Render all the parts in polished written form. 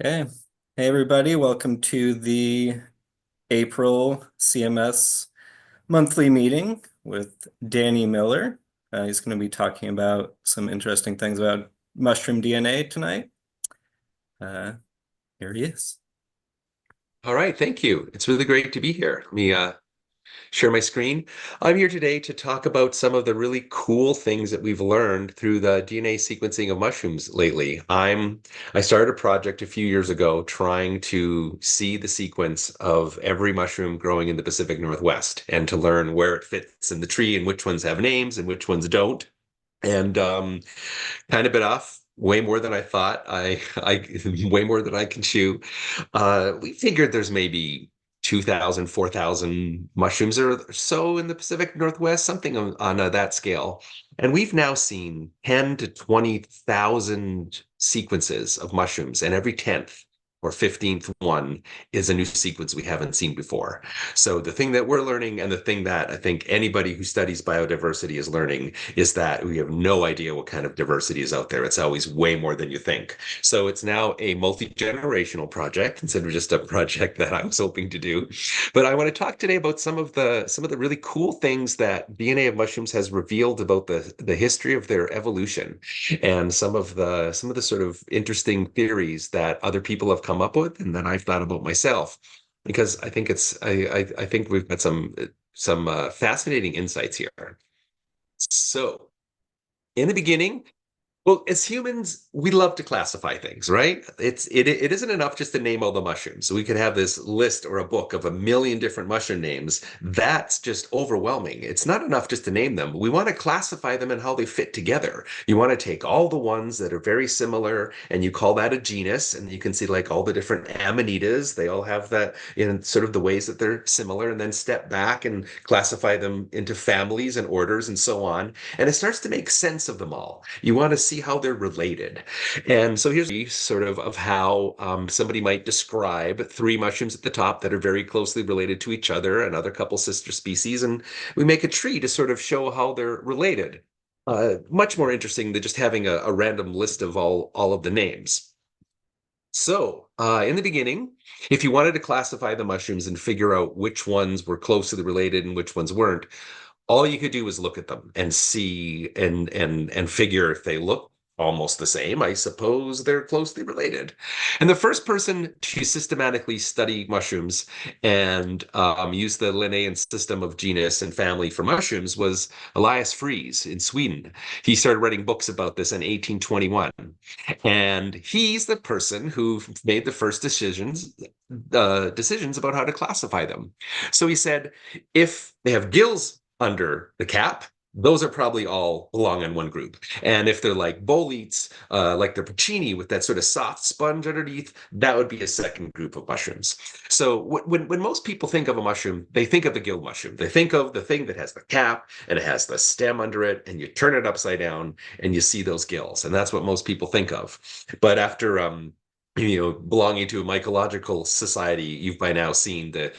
Okay. Hey, everybody. Welcome to the April CMS monthly meeting with Danny Miller. He's going to be talking about some interesting things about mushroom DNA tonight. Uh, Here he is. All right, thank you. It's really great to be here. Let me share my screen. I'm here today to talk about some of the really cool things that we've learned through the DNA sequencing of mushrooms lately. I started a project a few years ago trying to see the sequence of every mushroom growing in the Pacific Northwest and to learn where it fits in the tree and which ones have names and which ones don't. And kind of bit off way more than I thought. I way more than I can chew. We figured there's maybe 2,000, 4,000 mushrooms or so in the Pacific Northwest, something on that scale. And we've now seen 10 to 20,000 sequences of mushrooms, and every 10th or 15th one is a new sequence we haven't seen before. So the thing that we're learning, and the thing that I think anybody who studies biodiversity is learning, is that we have no idea what kind of diversity is out there. It's always way more than you think. So it's now a multi-generational project instead of just a project that I was hoping to do. But I want to talk today about some of the really cool things that DNA of mushrooms has revealed about the history of their evolution, and some of the sort of interesting theories that other people have come up with and that I've thought about myself. Because I think I think we've got some fascinating insights here. So in the beginning, well, as humans, we love to classify things, right? It isn't enough just to name all the mushrooms. So we could have this list or a book of a million different mushroom names. That's just overwhelming. It's not enough just to name them. We want to classify them and how they fit together. You want to take all the ones that are very similar and you call that a genus, and you can see like all the different amanitas. They all have that in sort of the ways that they're similar, and then step back and classify them into families and orders and so on. And it starts to make sense of them all. You want to see how they're related. And so here's a sort of how somebody might describe three mushrooms at the top that are very closely related to each other, another couple sister species, and we make a tree to sort of show how they're related. Much more interesting than just having a random list of all of the names. So, in the beginning, if you wanted to classify the mushrooms and figure out which ones were closely related and which ones weren't, all you could do was look at them and see and figure if they look almost the same. I suppose they're closely related. And the first person to systematically study mushrooms and use the Linnaean system of genus and family for mushrooms was Elias Fries in Sweden. He started writing books about this in 1821. And he's the person who made the first decisions about how to classify them. So he said, if they have gills under the cap, those are probably all belong in one group. And if they're like boletes, like the porcini with that sort of soft sponge underneath, that would be a second group of mushrooms. So when most people think of a mushroom, they think of the gill mushroom. They think of the thing that has the cap and it has the stem under it, and you turn it upside down and you see those gills. And that's what most people think of. But after belonging to a mycological society, you've by now seen the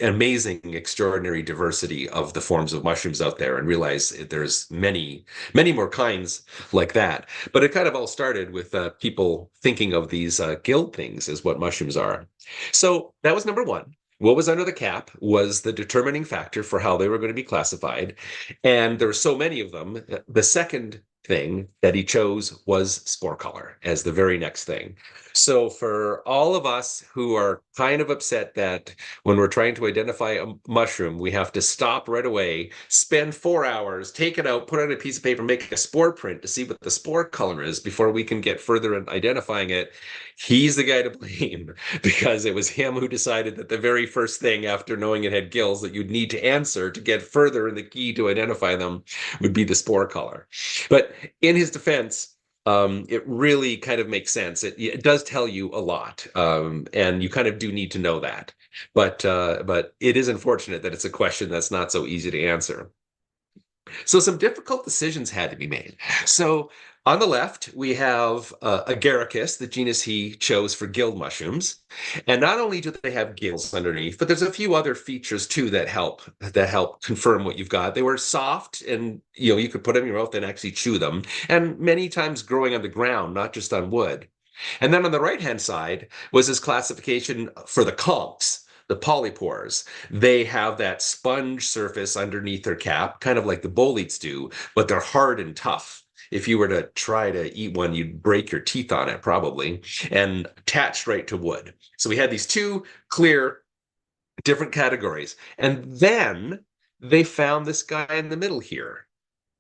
amazing, extraordinary diversity of the forms of mushrooms out there and realize there's many, many more kinds like that. But it kind of all started with people thinking of these guild things as what mushrooms are. So that was number one. What was under the cap was the determining factor for how they were going to be classified. And there were so many of them. The second thing that he chose was spore color as the very next thing. So for all of us who are kind of upset that when we're trying to identify a mushroom, we have to stop right away, spend 4 hours, take it out, put it on a piece of paper, make a spore print to see what the spore color is before we can get further in identifying it, he's the guy to blame because it was him who decided that the very first thing after knowing it had gills that you'd need to answer to get further in the key to identify them would be the spore color. But in his defense, it really kind of makes sense. It does tell you a lot, and you kind of do need to know that. But it is unfortunate that it's a question that's not so easy to answer. So some difficult decisions had to be made. So on the left, we have Agaricus, the genus he chose for gill mushrooms. And not only do they have gills underneath, but there's a few other features too that help confirm what you've got. They were soft, and you could put them in your mouth and actually chew them, and many times growing on the ground, not just on wood. And then on the right-hand side was his classification for the conchs, the polypores. They have that sponge surface underneath their cap, kind of like the boletes do, but they're hard and tough. If you were to try to eat one, you'd break your teeth on it probably, and attached right to wood. So we had these two clear different categories. And then they found this guy in the middle here.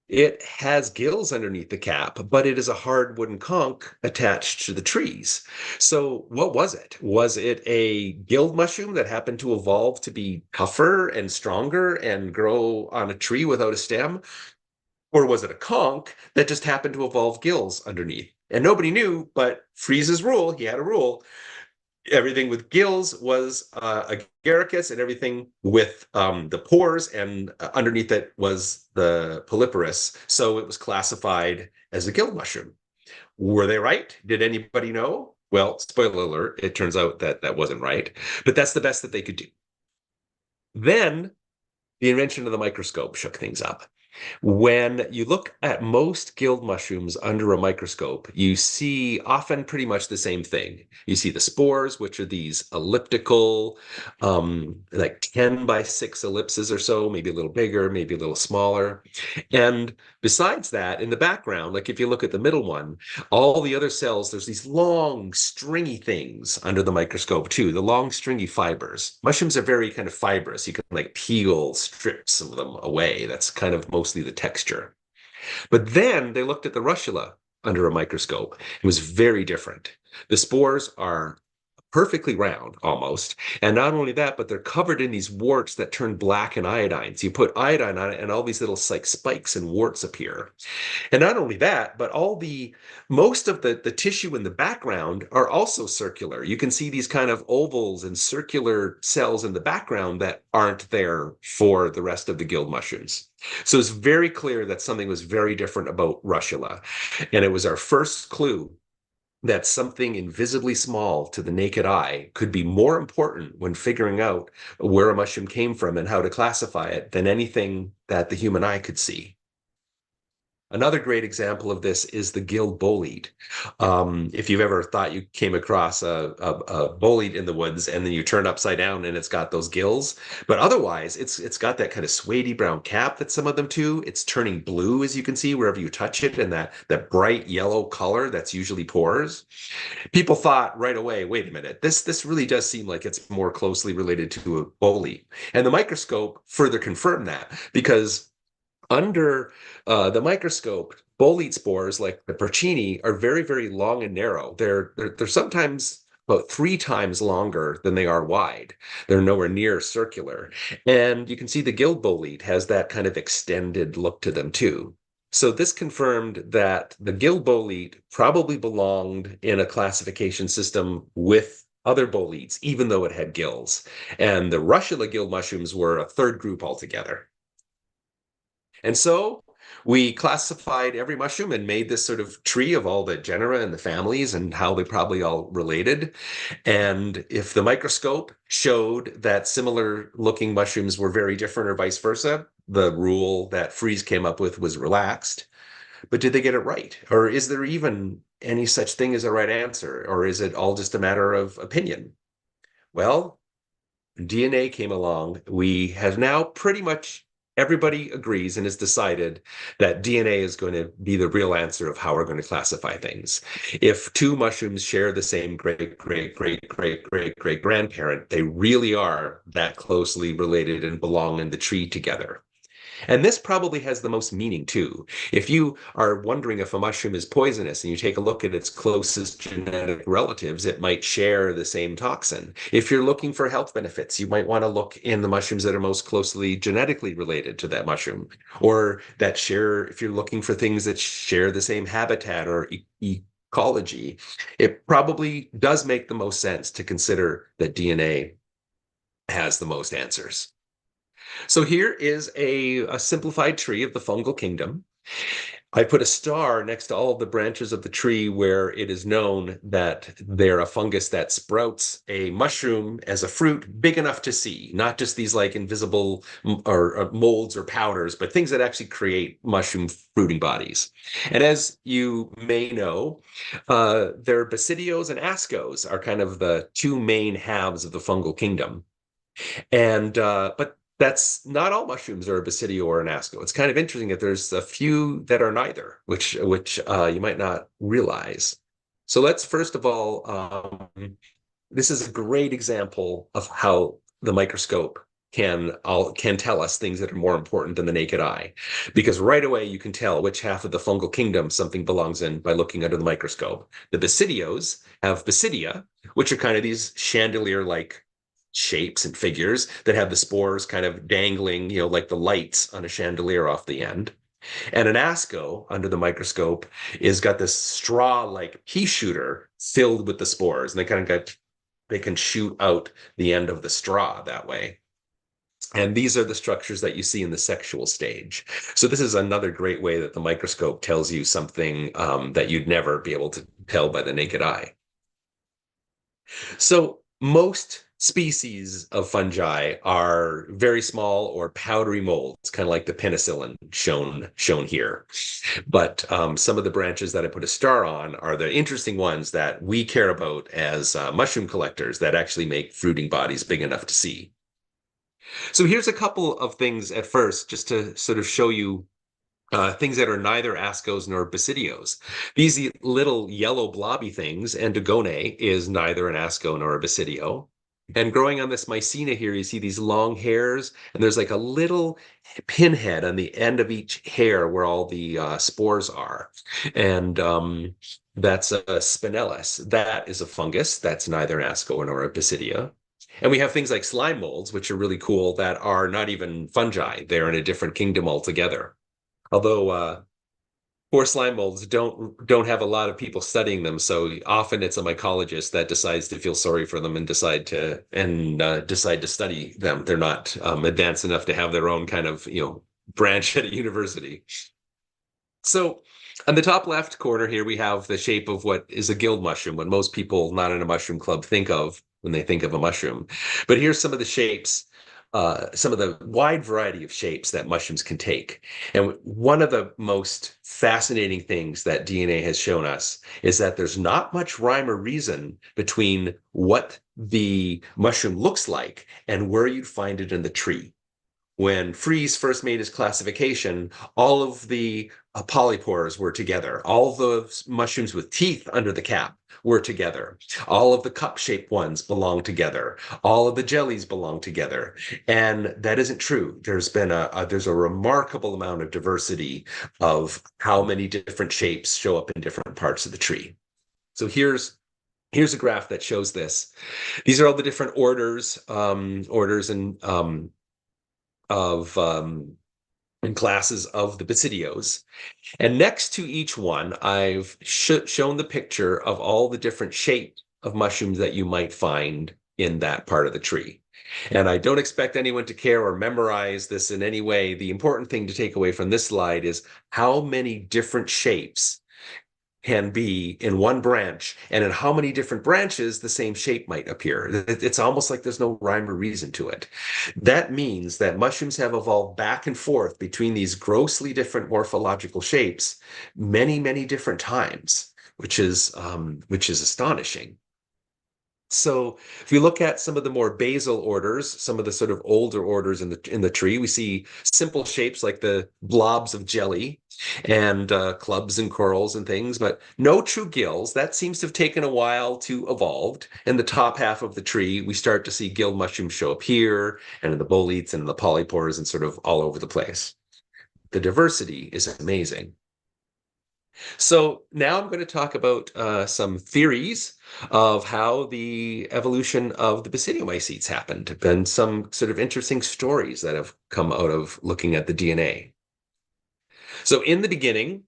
It has gills underneath the cap, but it is a hard wooden conch attached to the trees. So, what was it? Was it a gill mushroom that happened to evolve to be tougher and stronger and grow on a tree without a stem? Or was it a conch that just happened to evolve gills underneath? And nobody knew, but Freeze's rule, he had a rule, everything with gills was agaricus, and everything with the pores and underneath it was the polyporus. So it was classified as a gill mushroom. Were they right? Did anybody know? Well, spoiler alert, it turns out that that wasn't right, but that's the best that they could do. Then the invention of the microscope shook things up. When you look at most gilled mushrooms under a microscope, you see often pretty much the same thing. You see the spores, which are these elliptical, like 10 by 6 ellipses or so, maybe a little bigger, maybe a little smaller. And besides that, in the background, like if you look at the middle one, all the other cells, there's these long, stringy things under the microscope too, the long, stringy fibers. Mushrooms are very kind of fibrous. You can like peel strips of them away. That's kind of mostly the texture. But then they looked at the russula under a microscope. It was very different. The spores are perfectly round almost. And not only that, but they're covered in these warts that turn black in iodine. So you put iodine on it and all these little like spikes and warts appear. And not only that, but all the most of the tissue in the background are also circular. You can see these kind of ovals and circular cells in the background that aren't there for the rest of the gilled mushrooms. So it's very clear that something was very different about russula. And it was our first clue that something invisibly small to the naked eye could be more important when figuring out where a mushroom came from and how to classify it than anything that the human eye could see. Another great example of this is the gill bolete. If you've ever thought you came across a bolete in the woods and then you turn upside down and it's got those gills, but otherwise it's got that kind of suede brown cap that some of them do. It's turning blue as you can see wherever you touch it, and that bright yellow color that's usually pores. People thought right away, wait a minute, this really does seem like it's more closely related to a bolete, and the microscope further confirmed that because under the microscope, bolete spores like the porcini are very, very long and narrow. They're sometimes about 3 times longer than they are wide. They're nowhere near circular. And you can see the gill bolete has that kind of extended look to them too. So this confirmed that the gill bolete probably belonged in a classification system with other boletes, even though it had gills. And the russula gill mushrooms were a third group altogether. And so we classified every mushroom and made this sort of tree of all the genera and the families and how they probably all related. And if the microscope showed that similar looking mushrooms were very different or vice versa, the rule that Fries came up with was relaxed. But did they get it right? Or is there even any such thing as a right answer? Or is it all just a matter of opinion? Well, DNA came along. We have now pretty much everybody agrees and has decided that DNA is going to be the real answer of how we're going to classify things. If two mushrooms share the same great, great, great, great, great, great grandparent, they really are that closely related and belong in the tree together. And this probably has the most meaning too. If you are wondering if a mushroom is poisonous and you take a look at its closest genetic relatives, it might share the same toxin. If you're looking for health benefits, you might want to look in the mushrooms that are most closely genetically related to that mushroom, or that share, if you're looking for things that share the same habitat or ecology, it probably does make the most sense to consider that DNA has the most answers. So here is a simplified tree of the fungal kingdom. I put a star next to all of the branches of the tree where it is known that they're a fungus that sprouts a mushroom as a fruit big enough to see, not just these like invisible or molds or powders, but things that actually create mushroom fruiting bodies. And as you may know, their basidios and ascos are kind of the two main halves of the fungal kingdom. And but that's not all mushrooms are a basidio or an asco. It's kind of interesting that there's a few that are neither, which you might not realize. So let's first of all, this is a great example of how the microscope can tell us things that are more important than the naked eye, because right away you can tell which half of the fungal kingdom something belongs in by looking under the microscope. The basidios have basidia, which are kind of these chandelier-like shapes and figures that have the spores kind of dangling, like the lights on a chandelier off the end. And an asco under the microscope is got this straw-like pea shooter filled with the spores, and they can shoot out the end of the straw that way. And these are the structures that you see in the sexual stage. So this is another great way that the microscope tells you something that you'd never be able to tell by the naked eye. So most species of fungi are very small or powdery molds, kind of like the penicillin shown here. But some of the branches that I put a star on are the interesting ones that we care about as mushroom collectors that actually make fruiting bodies big enough to see. So here's a couple of things at first, just to sort of show you things that are neither ascos nor basidios. These little yellow blobby things, Antigone is neither an asco nor a basidio. And growing on this mycena here, you see these long hairs, and there's like a little pinhead on the end of each hair where all the spores are. And that's a spinellus. That is a fungus. That's neither an asco nor a basidia. And we have things like slime molds, which are really cool, that are not even fungi. They're in a different kingdom altogether. Although poor slime molds don't have a lot of people studying them, so often it's a mycologist that decides to feel sorry for them and decide to study them. They're not advanced enough to have their own kind of branch at a university. So on the top left corner here, we have the shape of what is a guild mushroom, what most people not in a mushroom club think of when they think of a mushroom. But here's some of the shapes, some of the wide variety of shapes that mushrooms can take. And one of the most fascinating things that DNA has shown us is that there's not much rhyme or reason between what the mushroom looks like and where you'd find it in the tree. When Fries first made his classification, all of the polypores were together. All the mushrooms with teeth under the cap were together. All of the cup-shaped ones belong together. All of the jellies belong together. And that isn't true. There's a remarkable amount of diversity of how many different shapes show up in different parts of the tree. So here's a graph that shows this. These are all the different orders of and classes of the basidios. And next to each one, I've shown the picture of all the different shapes of mushrooms that you might find in that part of the tree. And I don't expect anyone to care or memorize this in any way. The important thing to take away from this slide is how many different shapes can be in one branch, and in how many different branches the same shape might appear. It's almost like there's no rhyme or reason to it. That means that mushrooms have evolved back and forth between these grossly different morphological shapes many, many different times, which is astonishing. So if we look at some of the more basal orders, some of the sort of older orders in the tree, we see simple shapes like the blobs of jelly and clubs and corals and things, but no true gills. That seems to have taken a while to evolve. In the top half of the tree, we start to see gill mushrooms show up here, and in the boletes and in the polypores and sort of all over the place. The diversity is amazing. So now I'm going to talk about some theories of how the evolution of the basidiomycetes happened, and some sort of interesting stories that have come out of looking at the DNA. So in the beginning,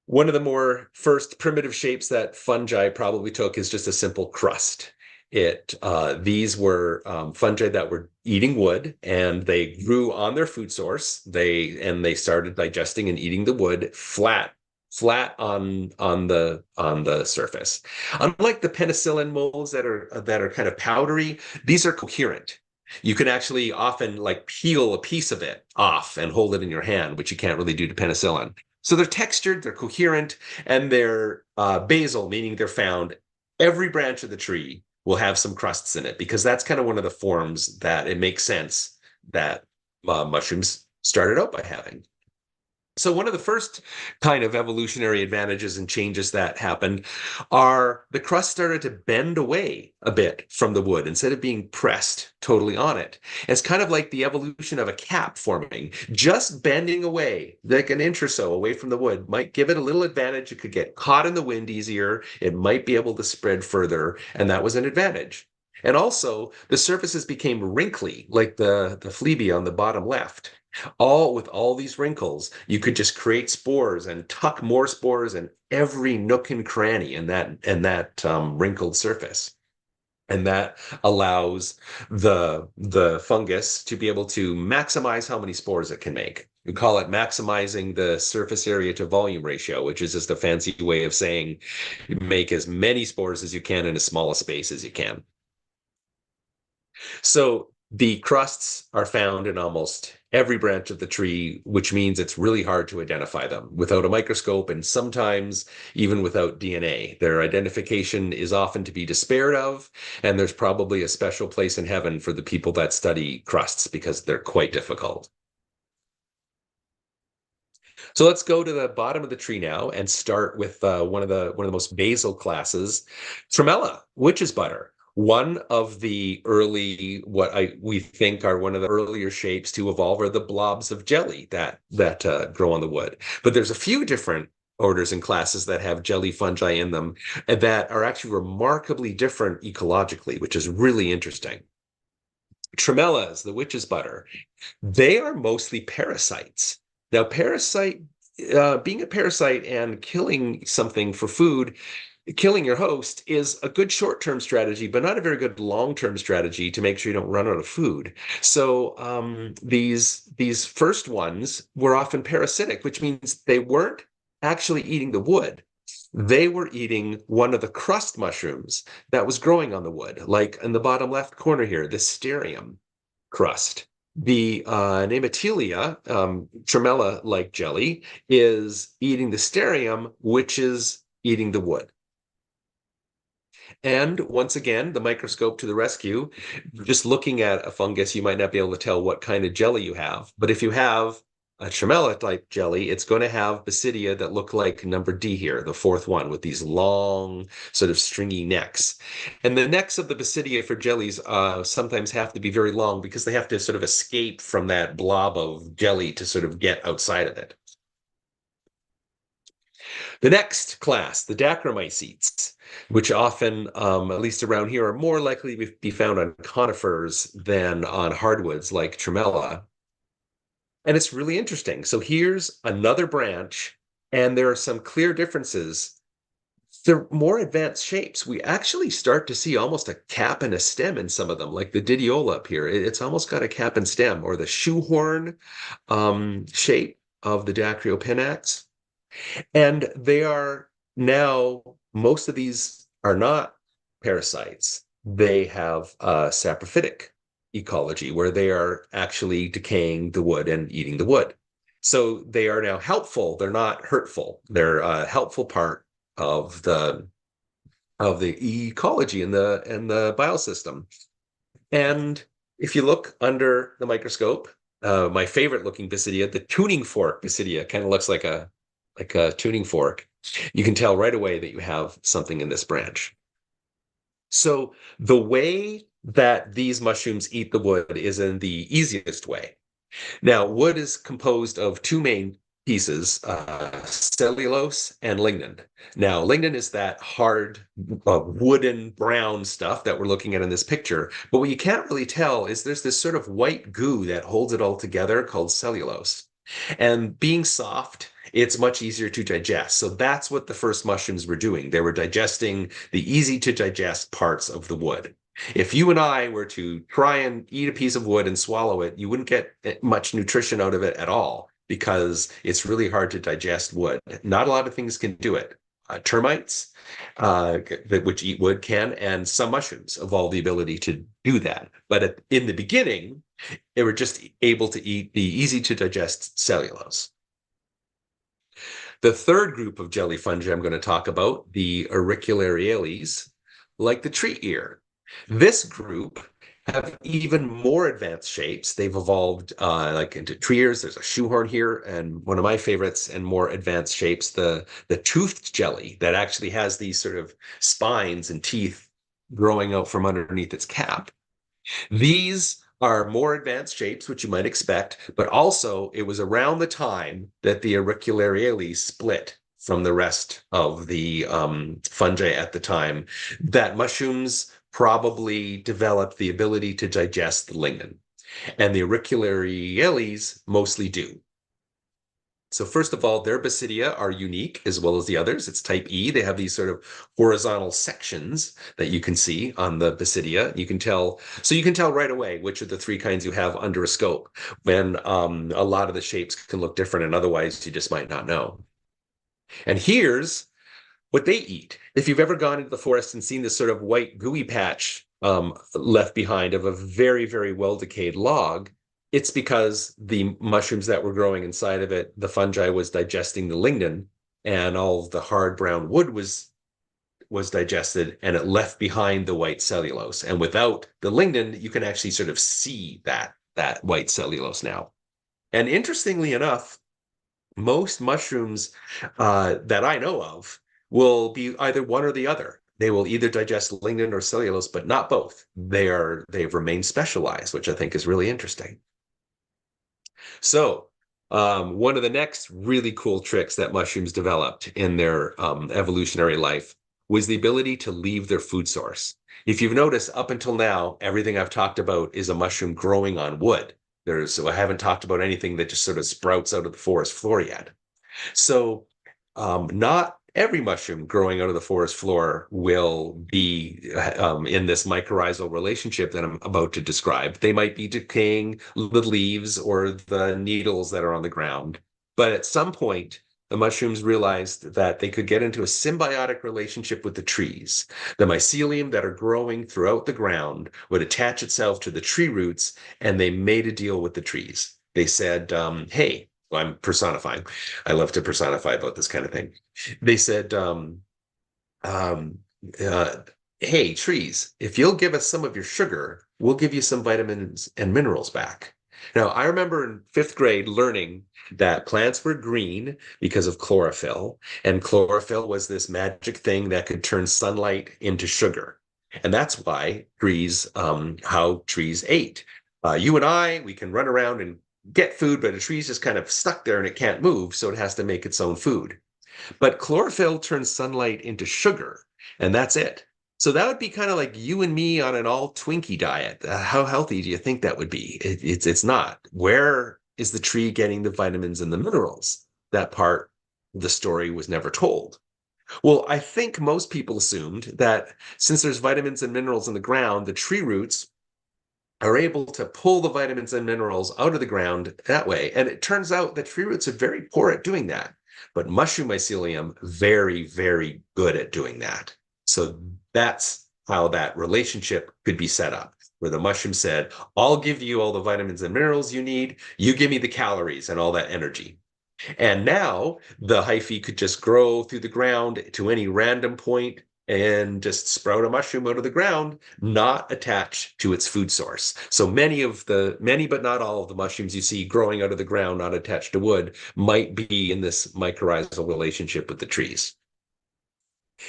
one of the more first primitive shapes that fungi probably took is just a simple crust. These were fungi that were eating wood, and they grew on their food source. They started digesting and eating the wood flat on the surface. Unlike the penicillin molds that are kind of powdery, these are coherent. You can actually often like peel a piece of it off and hold it in your hand, which you can't really do to penicillin. So they're textured, they're coherent, and they're basal, meaning they're found every branch of the tree will have some crusts in it because that's kind of one of the forms that it makes sense that mushrooms started out by having. So one of the first kind of evolutionary advantages and changes that happened are the crust started to bend away a bit from the wood instead of being pressed totally on it. It's kind of like the evolution of a cap forming. Just bending away, like an inch or so away from the wood, might give it a little advantage. It could get caught in the wind easier. It might be able to spread further, and that was an advantage. And also, the surfaces became wrinkly, like the flebe on the bottom left. All with all these wrinkles, you could just create spores and tuck more spores in every nook and cranny in that wrinkled surface. And that allows the fungus to be able to maximize how many spores it can make. We call it maximizing the surface area to volume ratio, which is just a fancy way of saying make as many spores as you can in as small a space as you can. So the crusts are found in almost every branch of the tree, which means it's really hard to identify them without a microscope and sometimes even without DNA. Their identification is often to be despaired of, and there's probably a special place in heaven for the people that study crusts because they're quite difficult. So let's go to the bottom of the tree now and start with one of the most basal classes, Tremella, witch's butter. One of the early, we think are one of the earlier shapes to evolve are the blobs of jelly that grow on the wood. But there's a few different orders and classes that have jelly fungi in them and that are actually remarkably different ecologically, which is really interesting. Tremellas, the witch's butter, they are mostly parasites. Now, being a parasite and killing something for food, killing your host is a good short-term strategy, but not a very good long-term strategy to make sure you don't run out of food. So these first ones were often parasitic, which means they weren't actually eating the wood. They were eating one of the crust mushrooms that was growing on the wood, like in the bottom left corner here, the sterium crust. The Nematelia, tremella-like jelly, is eating the sterium, which is eating the wood. And once again, the microscope to the rescue. Just looking at a fungus, you might not be able to tell what kind of jelly you have. But if you have a tremella type jelly, it's going to have basidia that look like number D here, the fourth one, with these long, sort of stringy necks. And the necks of the basidia for jellies sometimes have to be very long because they have to sort of escape from that blob of jelly to sort of get outside of it. The next class, the Dacromycetes, which often, at least around here, are more likely to be found on conifers than on hardwoods like tremella. And it's really interesting. So here's another branch, and there are some clear differences. They're more advanced shapes. We actually start to see almost a cap and a stem in some of them, like the didiola up here. It's almost got a cap and stem, or the shoehorn shape of the Dacryopinax. And they are now, most of these are not parasites. They have a saprophytic ecology where they are actually decaying the wood and eating the wood. So they are now helpful. They're not hurtful. They're a helpful part of the ecology and the biosystem. And if you look under the microscope, my favorite looking basidia, the tuning fork basidia, kind of looks like a tuning fork. You can tell right away that you have something in this branch. So the way that these mushrooms eat the wood is in the easiest way. Now, wood is composed of two main pieces, cellulose and lignin. Now, lignin is that hard, wooden brown stuff that we're looking at in this picture. But what you can't really tell is there's this sort of white goo that holds it all together called cellulose. And being soft, it's much easier to digest. So that's what the first mushrooms were doing. They were digesting the easy to digest parts of the wood. If you and I were to try and eat a piece of wood and swallow it, you wouldn't get much nutrition out of it at all because it's really hard to digest wood. Not a lot of things can do it. Termites, which eat wood, can, and some mushrooms evolve the ability to do that. But in the beginning, they were just able to eat the easy to digest cellulose. The third group of jelly fungi I'm going to talk about, the auriculariales, like the tree ear. This group have even more advanced shapes. They've evolved like into tree ears. There's a shoehorn here, and one of my favorites and more advanced shapes, the toothed jelly that actually has these sort of spines and teeth growing out from underneath its cap. These are more advanced shapes, which you might expect, but also it was around the time that the auriculariales split from the rest of the fungi at the time that mushrooms probably developed the ability to digest the lignin, and the auriculariales mostly do. So first of all, their basidia are unique as well as the others. It's type E. They have these sort of horizontal sections that you can see on the basidia. You can tell right away which of the three kinds you have under a scope when a lot of the shapes can look different and otherwise you just might not know. And here's what they eat. If you've ever gone into the forest and seen this sort of white gooey patch left behind of a very, very well decayed log, it's because the mushrooms that were growing inside of it, the fungi was digesting the lignin, and all of the hard brown wood was digested, and it left behind the white cellulose. And without the lignin, you can actually sort of see that white cellulose now. And interestingly enough, most mushrooms that I know of will be either one or the other. They will either digest lignin or cellulose, but not both. They've remained specialized, which I think is really interesting. So, one of the next really cool tricks that mushrooms developed in their evolutionary life was the ability to leave their food source. If you've noticed, up until now, everything I've talked about is a mushroom growing on wood. I haven't talked about anything that just sort of sprouts out of the forest floor yet. So, not every mushroom growing out of the forest floor will be in this mycorrhizal relationship that I'm about to describe. They might be decaying the leaves or the needles that are on the ground. But at some point, the mushrooms realized that they could get into a symbiotic relationship with the trees. The mycelium that are growing throughout the ground would attach itself to the tree roots, and they made a deal with the trees. They said, hey, well, I'm personifying. I love to personify about this kind of thing. They said, um, uh, hey, trees, if you'll give us some of your sugar, we'll give you some vitamins and minerals back. Now, I remember in fifth grade learning that plants were green because of chlorophyll, and chlorophyll was this magic thing that could turn sunlight into sugar. And that's why how trees ate. You and I, we can run around and get food, but a tree's just kind of stuck there and it can't move, so it has to make its own food. But chlorophyll turns sunlight into sugar, and that's it. So that would be kind of like you and me on an all Twinkie diet. How healthy do you think that would be? It's not. Where is the tree getting the vitamins and the minerals? That part of the story was never told. Well, I think most people assumed that since there's vitamins and minerals in the ground, the tree roots are able to pull the vitamins and minerals out of the ground that way. And it turns out that tree roots are very poor at doing that, but mushroom mycelium, very, very good at doing that. So that's how that relationship could be set up, where the mushroom said, I'll give you all the vitamins and minerals you need. You give me the calories and all that energy. And now the hyphae could just grow through the ground to any random point and just sprout a mushroom out of the ground, not attached to its food source. So many, but not all of the mushrooms you see growing out of the ground, not attached to wood, might be in this mycorrhizal relationship with the trees.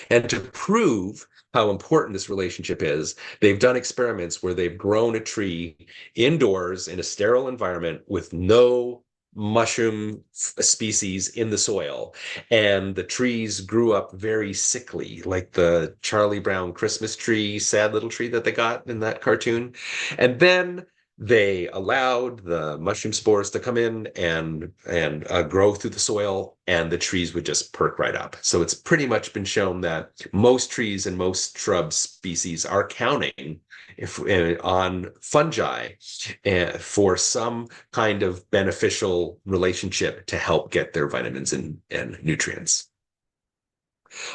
And to prove how important this relationship is, they've done experiments where they've grown a tree indoors in a sterile environment with no mushroom species in the soil. And the trees grew up very sickly, like the Charlie Brown Christmas tree, sad little tree that they got in that cartoon. And then they allowed the mushroom spores to come in and grow through the soil, and the trees would just perk right up. So it's pretty much been shown that most trees and most shrub species are counting on fungi for some kind of beneficial relationship to help get their vitamins and nutrients.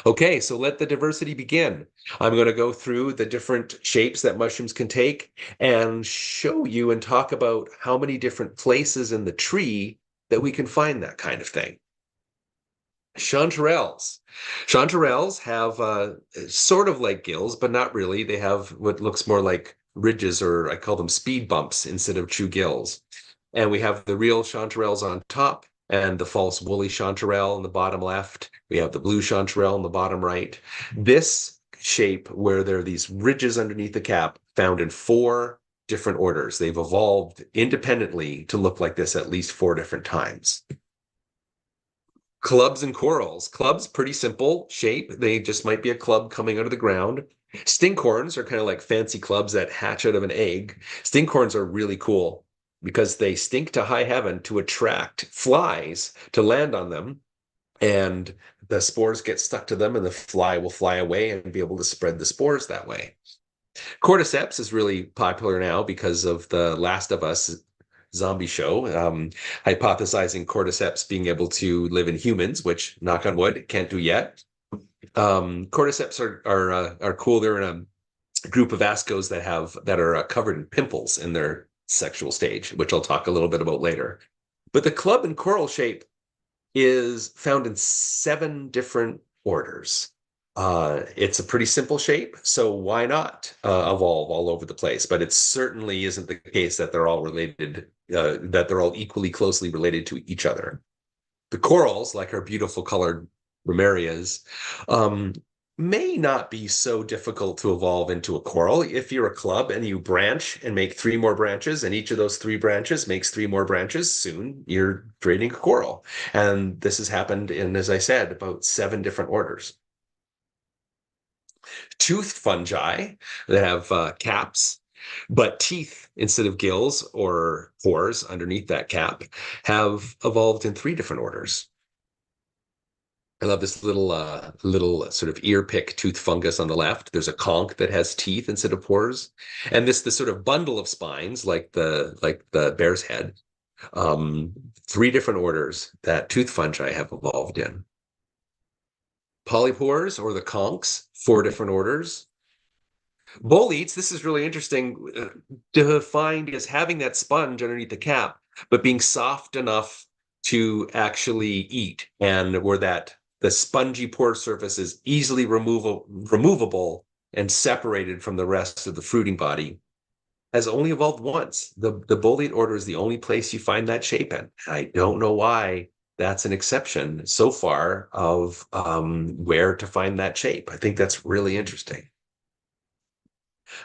Okay, so let the diversity begin. I'm going to go through the different shapes that mushrooms can take and show you and talk about how many different places in the tree that we can find that kind of thing. Chanterelles. Chanterelles have sort of like gills, but not really. They have what looks more like ridges, or I call them speed bumps instead of true gills. And we have the real chanterelles on top and the false woolly chanterelle in the bottom left. We have the blue chanterelle in the bottom right. This shape, where there are these ridges underneath the cap, found in 4 different orders. They've evolved independently to look like this at least 4 different times. Clubs and corals. Clubs, pretty simple shape. They just might be a club coming out of the ground. Stinkhorns are kind of like fancy clubs that hatch out of an egg. Stinkhorns are really cool because they stink to high heaven to attract flies to land on them. And the spores get stuck to them, and the fly will fly away and be able to spread the spores that way. Cordyceps is really popular now because of the Last of Us zombie show, hypothesizing cordyceps being able to live in humans, which, knock on wood, can't do yet. Cordyceps are cool. They're in a group of ascos that are covered in pimples in their sexual stage, which I'll talk a little bit about later. But the club and coral shape is found in 7 different orders. It's a pretty simple shape, so why not evolve all over the place? But it certainly isn't the case that they're all related, that they're all equally closely related to each other. The corals, like our beautiful colored bromeliads, may not be so difficult to evolve into a coral. If you're a club and you branch and make 3 more branches, and each of those 3 branches makes 3 more branches, soon you're creating a coral. And this has happened in, as I said, about 7 different orders. Tooth fungi that have caps, but teeth instead of gills or pores underneath that cap have evolved in 3 different orders. I love this little sort of ear pick tooth fungus on the left. There's a conch that has teeth instead of pores, and this sort of bundle of spines like the bear's head. 3 different orders that tooth fungi have evolved in. Polypores, or the conchs, 4 different orders. Boletes, this is really interesting, defined as having that sponge underneath the cap, but being soft enough to actually eat, and where that the spongy pore surface is easily removable and separated from the rest of the fruiting body, has only evolved once. The bolete order is the only place you find that shape in. I don't know why that's an exception so far of where to find that shape. I think that's really interesting.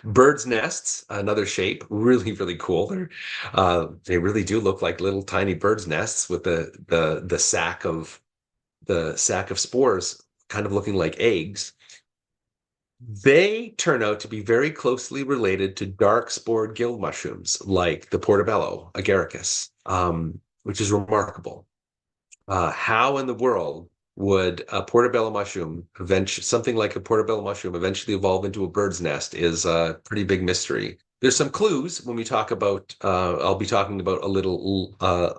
Birds' nests, another shape, really, really cool. They really do look like little tiny birds' nests with the sac of spores kind of looking like eggs. They turn out to be very closely related to dark spored gill mushrooms like the portobello agaricus, which is remarkable. How in the world would a portobello mushroom something like a portobello mushroom eventually evolve into a bird's nest is a pretty big mystery. There's some clues when we talk about, I'll be talking about a little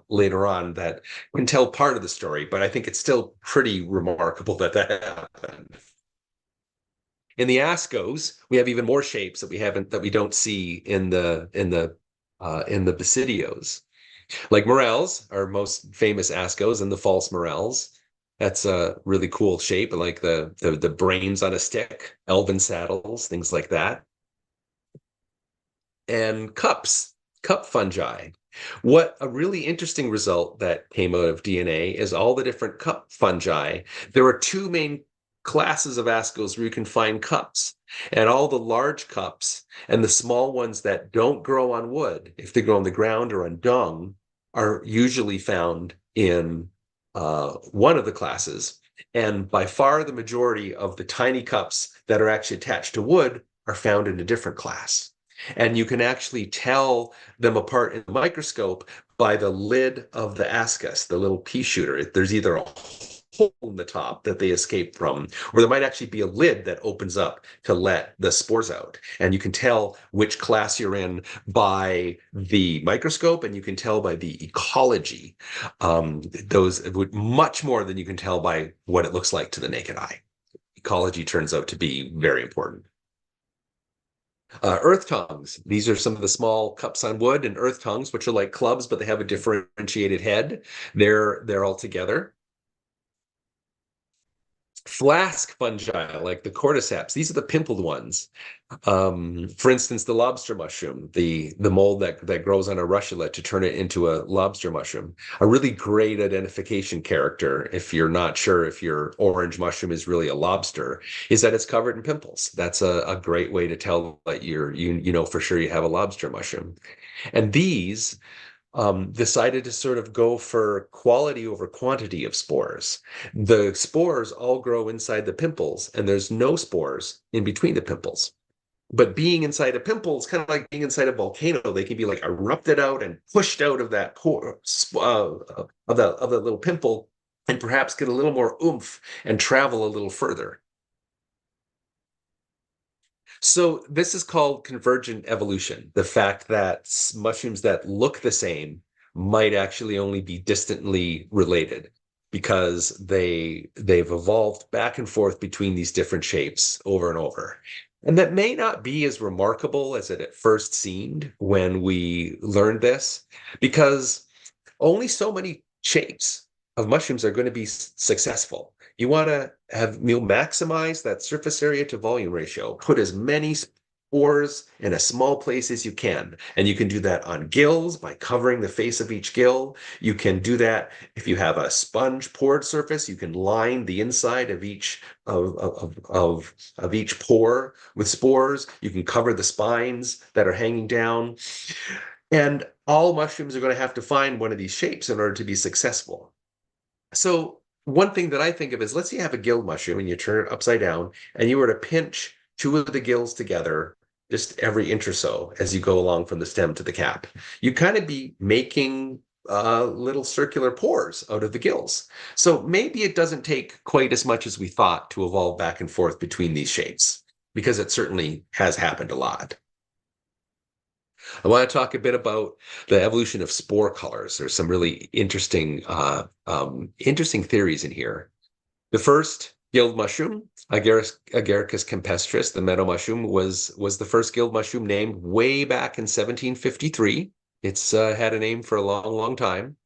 later on, that can tell part of the story, but I think it's still pretty remarkable that happened. In the ascos, we have even more shapes that we don't see in the basidios. Like morels, our most famous ascos, and the false morels. That's a really cool shape, like the brains on a stick, elven saddles, things like that. And cup fungi. What a really interesting result that came out of DNA is all the different cup fungi. There are 2 main classes of ascos where you can find cups, and all the large cups and the small ones that don't grow on wood, if they grow on the ground or on dung, are usually found in one of the classes. And by far the majority of the tiny cups that are actually attached to wood are found in a different class. And you can actually tell them apart in the microscope by the lid of the ascus, the little pea shooter. There's either a hole in the top that they escape from, or there might actually be a lid that opens up to let the spores out. And you can tell which class you're in by the microscope, and you can tell by the ecology. Those much more than you can tell by what it looks like to the naked eye. Ecology turns out to be very important. Earth tongues. These are some of the small cups on wood, and earth tongues, which are like clubs, but they have a differentiated head. They're all together. Flask fungi, like the cordyceps. These are the pimpled ones. For instance, the lobster mushroom, the mold that grows on a russula to turn it into a lobster mushroom. A really great identification character, if you're not sure if your orange mushroom is really a lobster, is that it's covered in pimples. That's a great way to tell that you know for sure you have a lobster mushroom. And these decided to sort of go for quality over quantity of spores. The spores all grow inside the pimples, and there's no spores in between the pimples. But being inside a pimple is kind of like being inside a volcano. They can be like erupted out and pushed out of that pore of that little pimple, and perhaps get a little more oomph and travel a little further. So this is called convergent evolution, the fact that mushrooms that look the same might actually only be distantly related because they've evolved back and forth between these different shapes over and over. And that may not be as remarkable as it at first seemed when we learned this, because only so many shapes of mushrooms are going to be successful. You want to have you'll maximize that surface area to volume ratio. Put as many spores in a small place as you can. And you can do that on gills by covering the face of each gill. You can do that if you have a sponge pored surface. You can line the inside of each of each pore with spores. You can cover the spines that are hanging down. And all mushrooms are going to have to find one of these shapes in order to be successful. So one thing that I think of is, let's say you have a gill mushroom and you turn it upside down and you were to pinch two of the gills together just every inch or so as you go along from the stem to the cap. You kind of be making little circular pores out of the gills. So maybe it doesn't take quite as much as we thought to evolve back and forth between these shapes, because it certainly has happened a lot. I want to talk a bit about the evolution of spore colors. There's some really interesting theories in here. The first gilled mushroom, Agaricus campestris, the meadow mushroom, was the first gilled mushroom named way back in 1753. It's had a name for a long, long time.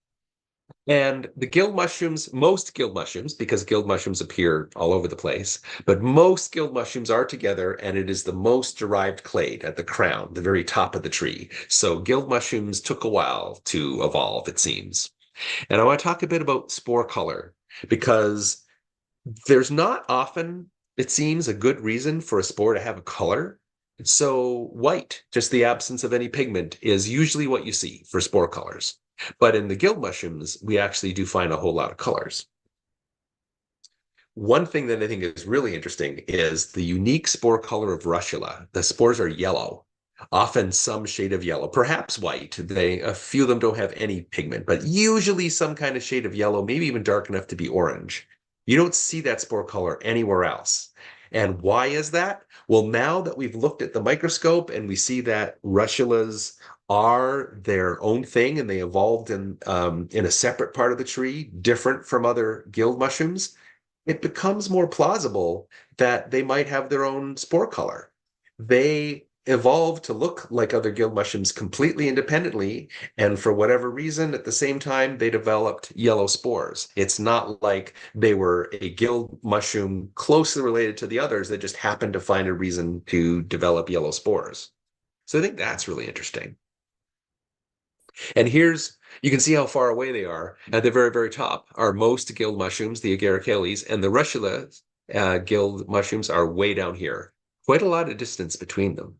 And the guild mushrooms, most guild mushrooms, because guild mushrooms appear all over the place, but most guild mushrooms are together, and it is the most derived clade at the crown, the very top of the tree. So guild mushrooms took a while to evolve, it seems. And I want to talk a bit about spore color, because there's not often, it seems, a good reason for a spore to have a color. So white, just the absence of any pigment, is usually what you see for spore colors. But in the guild mushrooms, we actually do find a whole lot of colors. One thing that I think is really interesting is the unique spore color of russula. The spores are yellow, often some shade of yellow, perhaps white. A few of them don't have any pigment, but usually some kind of shade of yellow, maybe even dark enough to be orange. You don't see that spore color anywhere else. And why is that? Well, now that we've looked at the microscope and we see that russulas are their own thing and they evolved in a separate part of the tree, different from other guild mushrooms, it becomes more plausible that they might have their own spore color. They evolved to look like other guild mushrooms completely independently, and for whatever reason, at the same time, they developed yellow spores. It's not like they were a guild mushroom closely related to the others that just happened to find a reason to develop yellow spores. So I think that's really interesting. And you can see how far away they are. At the very, very top are most guild mushrooms, the agaricales, and the russula guild mushrooms are way down here. Quite a lot of distance between them.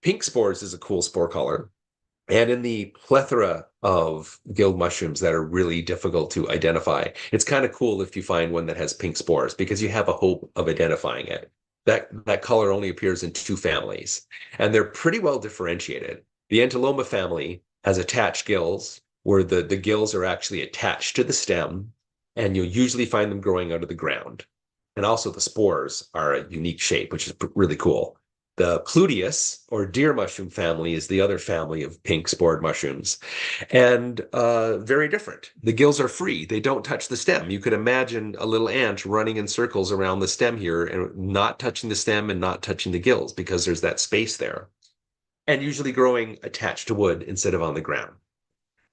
Pink spores is a cool spore color. And in the plethora of guild mushrooms that are really difficult to identify, it's kind of cool if you find one that has pink spores, because you have a hope of identifying it. that color only appears in two families, and they're pretty well differentiated. The Entoloma family has attached gills, where the gills are actually attached to the stem, and you'll usually find them growing out of the ground. And also the spores are a unique shape, which is really cool. The Pluteus or deer mushroom family is the other family of pink spored mushrooms, and very different. The gills are free; they don't touch the stem. You could imagine a little ant running in circles around the stem here, and not touching the stem and not touching the gills because there's that space there, and usually growing attached to wood instead of on the ground.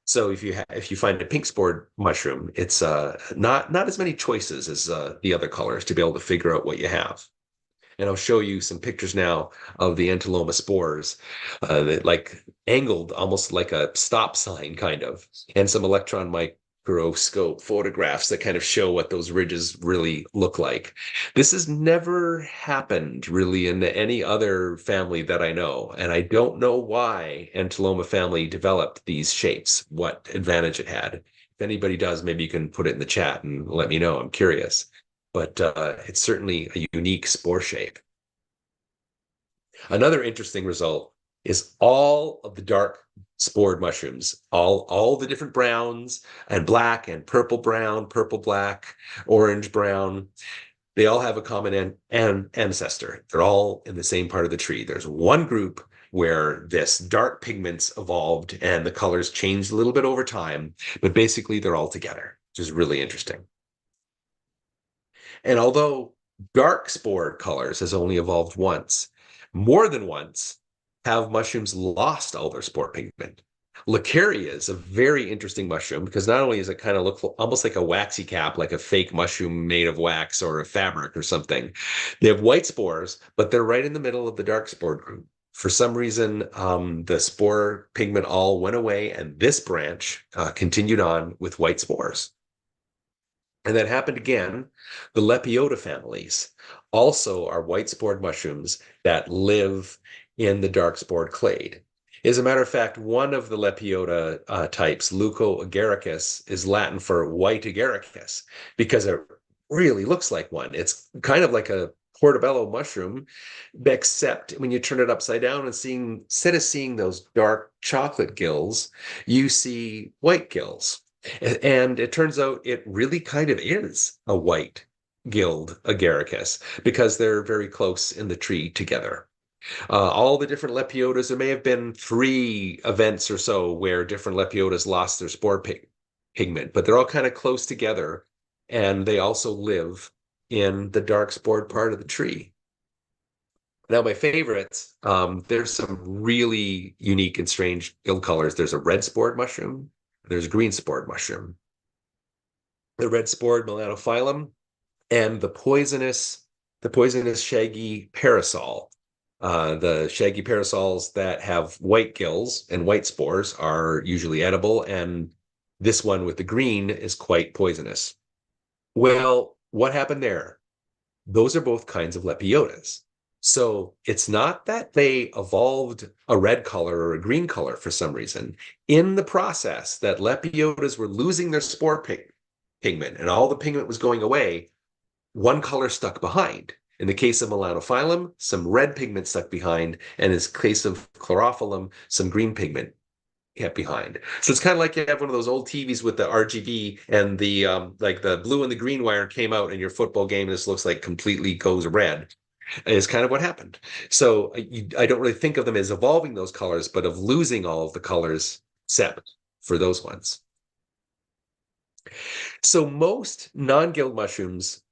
So if you find a pink spored mushroom, it's not as many choices as the other colors to be able to figure out what you have. And I'll show you some pictures now of the Entoloma spores, that like angled almost like a stop sign kind of, and some electron microscope photographs that kind of show what those ridges really look like. This has never happened really in any other family that I know, and I don't know why Entoloma family developed these shapes, what advantage it had. If anybody does, maybe you can put it in the chat and let me know. I'm curious. But it's certainly a unique spore shape. Another interesting result is all of the dark spored mushrooms, all the different browns and black and purple brown, purple black, orange brown. They all have a common ancestor. They're all in the same part of the tree. There's one group where this dark pigments evolved and the colors changed a little bit over time, but basically they're all together, which is really interesting. And although dark spore colors has only evolved once, more than once have mushrooms lost all their spore pigment. Lacaria is a very interesting mushroom because not only does it kind of look almost like a waxy cap, like a fake mushroom made of wax or a fabric or something. They have white spores, but they're right in the middle of the dark spore group. For some reason, the spore pigment all went away, and this branch continued on with white spores. And that happened again. The Lepiota families also are white spored mushrooms that live in the dark spored clade. As a matter of fact, one of the Lepiota types, Leuco agaricus, is Latin for white agaricus because it really looks like one. It's kind of like a portobello mushroom, except when you turn it upside down and instead of seeing those dark chocolate gills, you see white gills. And it turns out it really kind of is a white gilled agaricus because they're very close in the tree together. All the different lepiotas, there may have been 3 events or so where different lepiotas lost their spore pigment, but they're all kind of close together, and they also live in the dark spored part of the tree. Now, my favorites, there's some really unique and strange gill colors. There's a red spored mushroom, there's a green spored mushroom, the red spored melanophyllum, and the poisonous shaggy parasol. The shaggy parasols that have white gills and white spores are usually edible, and this one with the green is quite poisonous. Well, what happened there? Those are both kinds of lepiotas. So it's not that they evolved a red color or a green color for some reason. In the process that lepiotas were losing their spore pigment and all the pigment was going away, one color stuck behind. In the case of melanophyllum, some red pigment stuck behind, and in the case of chlorophyllum, some green pigment kept behind. So it's kind of like you have one of those old TVs with the RGB and the like the blue and the green wire came out in your football game, and this looks like completely goes red. Is kind of what happened. So I don't really think of them as evolving those colors, but of losing all of the colors except for those ones. So most non-gilled mushrooms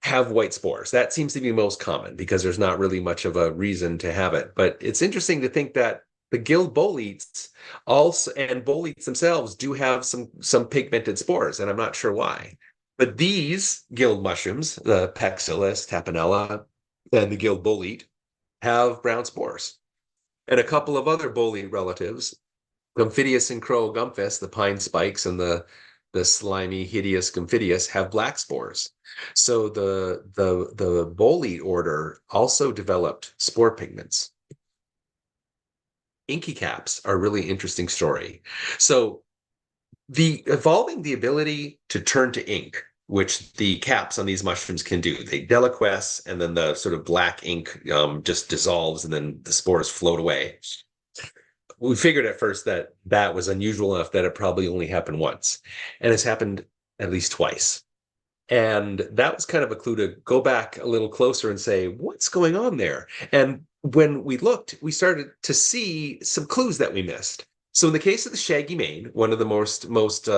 have white spores. That seems to be most common because there's not really much of a reason to have it. But it's interesting to think that the gilled boletes also and boletes themselves do have some pigmented spores, and I'm not sure why. But these gilled mushrooms, the Paxillus, Tapanella, and the gilled bolete, have brown spores. And a couple of other bolete relatives, Gomphidius and Crow-Gumphus, the pine spikes, and the slimy, hideous Gomphidius, have black spores. So the bolete order also developed spore pigments. Inky caps are a really interesting story. So evolving the ability to turn to ink which the caps on these mushrooms can do. They deliquesce, and then the sort of black ink just dissolves, and then the spores float away. We figured at first that that was unusual enough that it probably only happened once, and it's happened at least twice. And that was kind of a clue to go back a little closer and say, what's going on there? And when we looked, we started to see some clues that we missed. So in the case of the shaggy mane, one of the most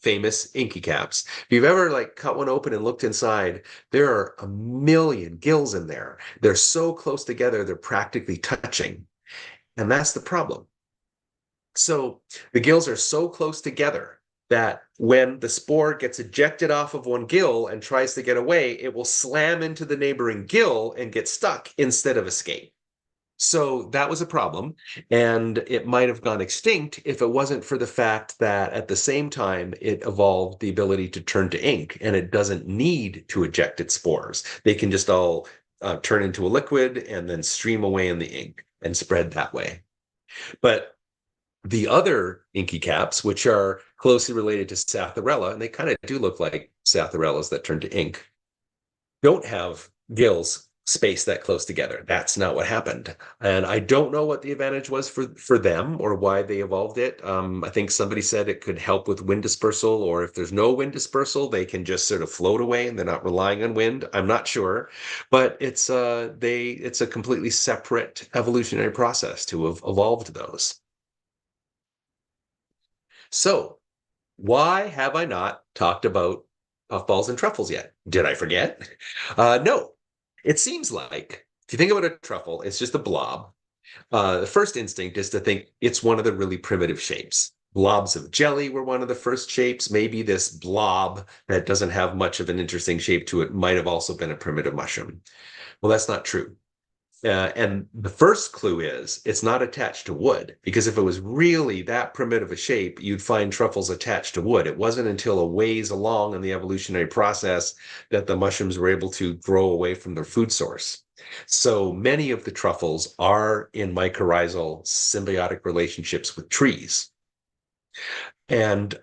famous inky caps, if you've ever like cut one open and looked inside, there are a million gills in there. They're so close together, they're practically touching. And that's the problem. So the gills are so close together that when the spore gets ejected off of one gill and tries to get away, it will slam into the neighboring gill and get stuck instead of escape. So that was a problem, and it might have gone extinct if it wasn't for the fact that at the same time it evolved the ability to turn to ink, and it doesn't need to eject its spores. They can just all turn into a liquid and then stream away in the ink and spread that way. But the other inky caps, which are closely related to Sapphirella, and they kind of do look like Sapphirellas that turn to ink, don't have gills spaced that close together. That's not what happened. And I don't know what the advantage was for them or why they evolved it. I think somebody said it could help with wind dispersal, or if there's no wind dispersal, they can just sort of float away and they're not relying on wind. I'm not sure, but it's a completely separate evolutionary process to have evolved those. So, why have I not talked about puffballs and truffles yet? Did I forget? No. It seems like, if you think about a truffle, it's just a blob. The first instinct is to think it's one of the really primitive shapes. Blobs of jelly were one of the first shapes. Maybe this blob that doesn't have much of an interesting shape to it might have also been a primitive mushroom. Well, that's not true. And the first clue is it's not attached to wood, because if it was really that primitive a shape, you'd find truffles attached to wood. It wasn't until a ways along in the evolutionary process that the mushrooms were able to grow away from their food source. So many of the truffles are in mycorrhizal symbiotic relationships with trees. And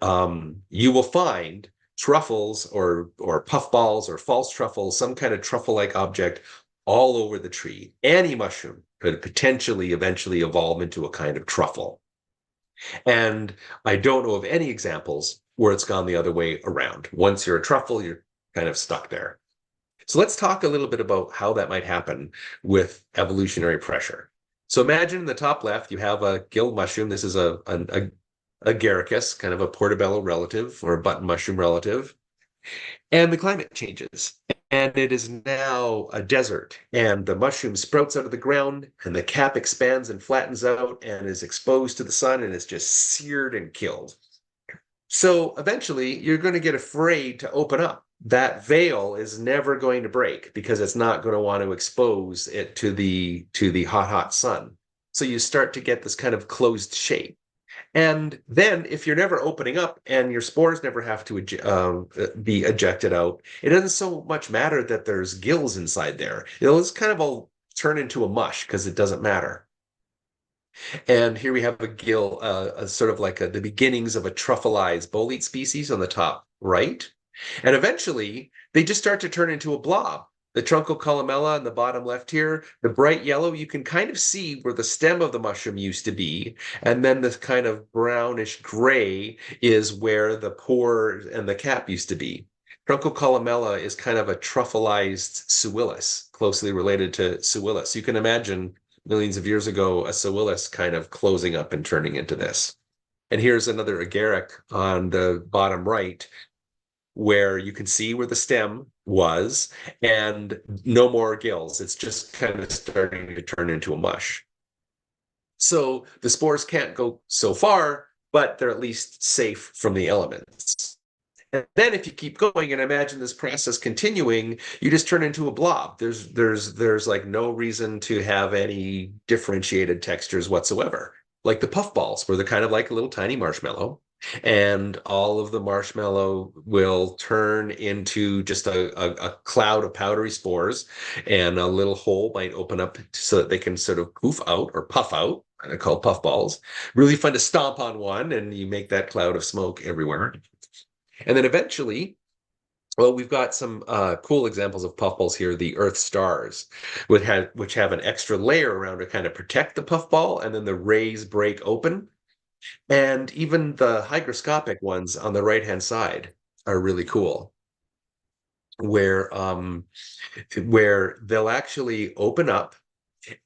you will find truffles or puffballs or false truffles, some kind of truffle-like object all over the tree. Any mushroom could potentially eventually evolve into a kind of truffle. And I don't know of any examples where it's gone the other way around. Once you're a truffle, you're kind of stuck there. So let's talk a little bit about how that might happen with evolutionary pressure. So imagine in the top left, you have a gilled mushroom. This is a agaricus, kind of a portobello relative or a button mushroom relative. And the climate changes, and it is now a desert, and the mushroom sprouts out of the ground, and the cap expands and flattens out and is exposed to the sun and is just seared and killed. So eventually, you're going to get afraid to open up. That veil is never going to break because it's not going to want to expose it to the hot sun. So you start to get this kind of closed shape. And then if you're never opening up and your spores never have to be ejected out, it doesn't so much matter that there's gills inside there. It'll just kind of all turn into a mush because it doesn't matter. And here we have a gill, a sort of like the beginnings of a truffleized bolete species on the top right. And eventually they just start to turn into a blob. The truncal columella in the bottom left here, the bright yellow, you can kind of see where the stem of the mushroom used to be. And then this kind of brownish gray is where the pore and the cap used to be. Truncal columella is kind of a truffleized pseuilus, closely related to pseuilus. You can imagine millions of years ago, a pseuilus kind of closing up and turning into this. And here's another agaric on the bottom right, where you can see where the stem was and no more gills. It's just kind of starting to turn into a mush. So the spores can't go so far, but they're at least safe from the elements. And then if you keep going and imagine this process continuing, you just turn into a blob. There's like no reason to have any differentiated textures whatsoever. Like the puffballs, where they're kind of like a little tiny marshmallow. And all of the marshmallow will turn into just a cloud of powdery spores, and a little hole might open up so that they can sort of poof out or puff out. They're called puffballs. Really fun to stomp on one, and you make that cloud of smoke everywhere. And then eventually, Well, we've got some cool examples of puffballs here, the Earth stars, which have an extra layer around to kind of protect the puffball, and then the rays break open. And even the hygroscopic ones on the right-hand side are really cool, where where they'll actually open up,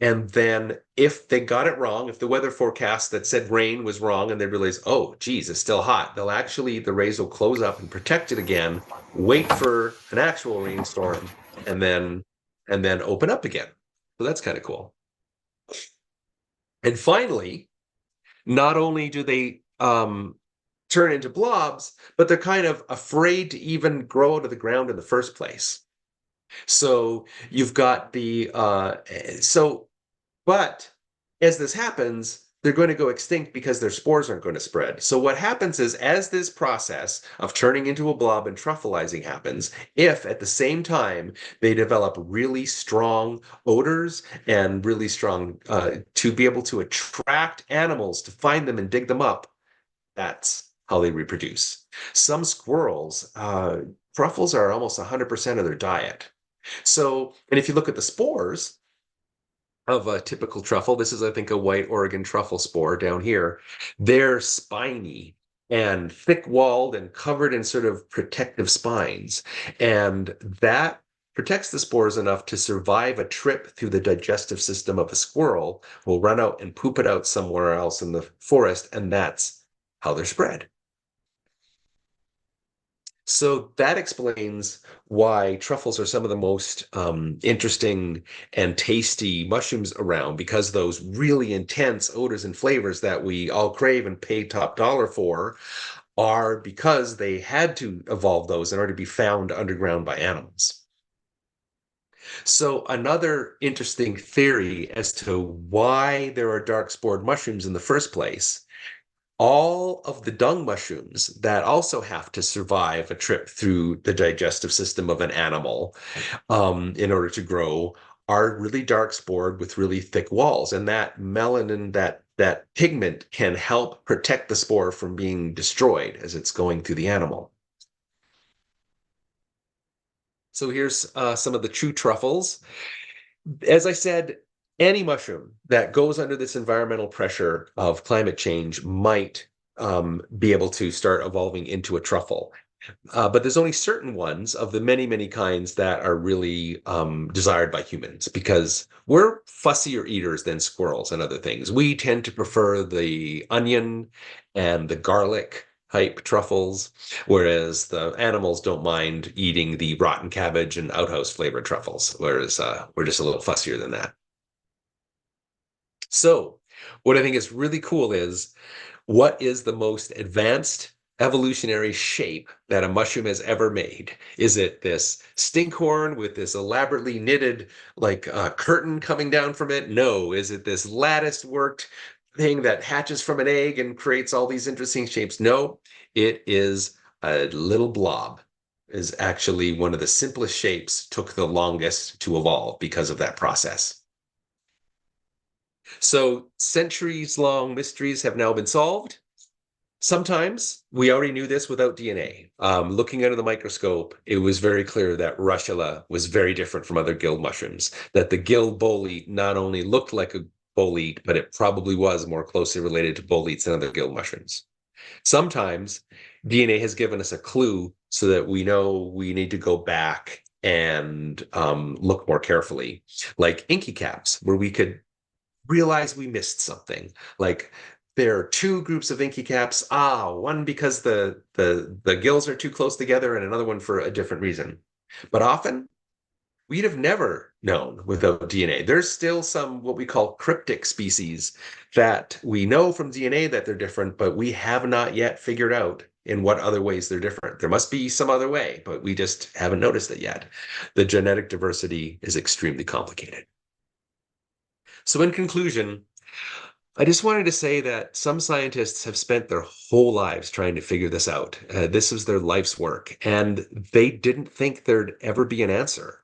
and then if they got it wrong, if the weather forecast that said rain was wrong and they realize, oh, geez, it's still hot, they'll actually, the rays will close up and protect it again, wait for an actual rainstorm, and then open up again. So that's kind of cool. And finally, not only do they turn into blobs, but they're kind of afraid to even grow out of the ground in the first place. So you've got so but as this happens, they're going to go extinct because their spores aren't going to spread. So what happens is, as this process of turning into a blob and truffleizing happens, if at the same time they develop really strong odors and really strong to be able to attract animals to find them and dig them up, that's how they reproduce. Some squirrels, truffles are almost 100% of their diet. So, and if you look at the spores of a typical truffle, this is, I think, a white Oregon truffle spore down here, they're spiny and thick-walled and covered in sort of protective spines. And that protects the spores enough to survive a trip through the digestive system of a squirrel, who will run out and poop it out somewhere else in the forest, and that's how they're spread. So that explains why truffles are some of the most interesting and tasty mushrooms around, because those really intense odors and flavors that we all crave and pay top dollar for are because they had to evolve those in order to be found underground by animals. So another interesting theory as to why there are dark spored mushrooms in the first place, all of the dung mushrooms that also have to survive a trip through the digestive system of an animal in order to grow are really dark spored with really thick walls. And that melanin, that pigment can help protect the spore from being destroyed as it's going through the animal. So here's some of the true truffles. As I said, any mushroom that goes under this environmental pressure of climate change might be able to start evolving into a truffle. But there's only certain ones of the many, many kinds that are really desired by humans, because we're fussier eaters than squirrels and other things. We tend to prefer the onion and the garlic type truffles, whereas the animals don't mind eating the rotten cabbage and outhouse flavored truffles, whereas we're just a little fussier than that. So, what I think is really cool is, what is the most advanced evolutionary shape that a mushroom has ever made? Is it this stinkhorn with this elaborately knitted like curtain coming down from it? No. Is it this lattice worked thing that hatches from an egg and creates all these interesting shapes? No, it is a little blob. Is actually one of the simplest shapes, took the longest to evolve because of that process. So centuries long mysteries have now been solved. Sometimes we already knew this without DNA. Looking under the microscope, it was very clear that Russula was very different from other gill mushrooms, that the gill bolete not only looked like a bolete, but it probably was more closely related to boletes than other gill mushrooms. Sometimes DNA has given us a clue so that we know we need to go back and look more carefully, like inky caps, where we could realize we missed something. Like, there are two groups of inky caps. One because the gills are too close together, and another one for a different reason. But often we'd have never known without DNA. There's still some what we call cryptic species that we know from DNA that they're different, but we have not yet figured out in what other ways they're different. There must be some other way, but we just haven't noticed it yet. The genetic diversity is extremely complicated. So in conclusion, I just wanted to say that some scientists have spent their whole lives trying to figure this out. This is their life's work, and they didn't think there'd ever be an answer.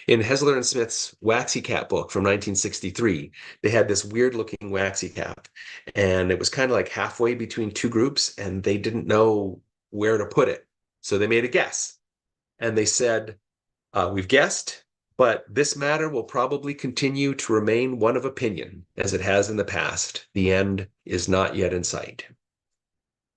In Hessler and Smith's Waxy Cap book from 1963, they had this weird looking waxy cap, and it was kind of like halfway between two groups, and they didn't know where to put it. So they made a guess. And they said, we've guessed, but this matter will probably continue to remain one of opinion, as it has in the past. The end is not yet in sight.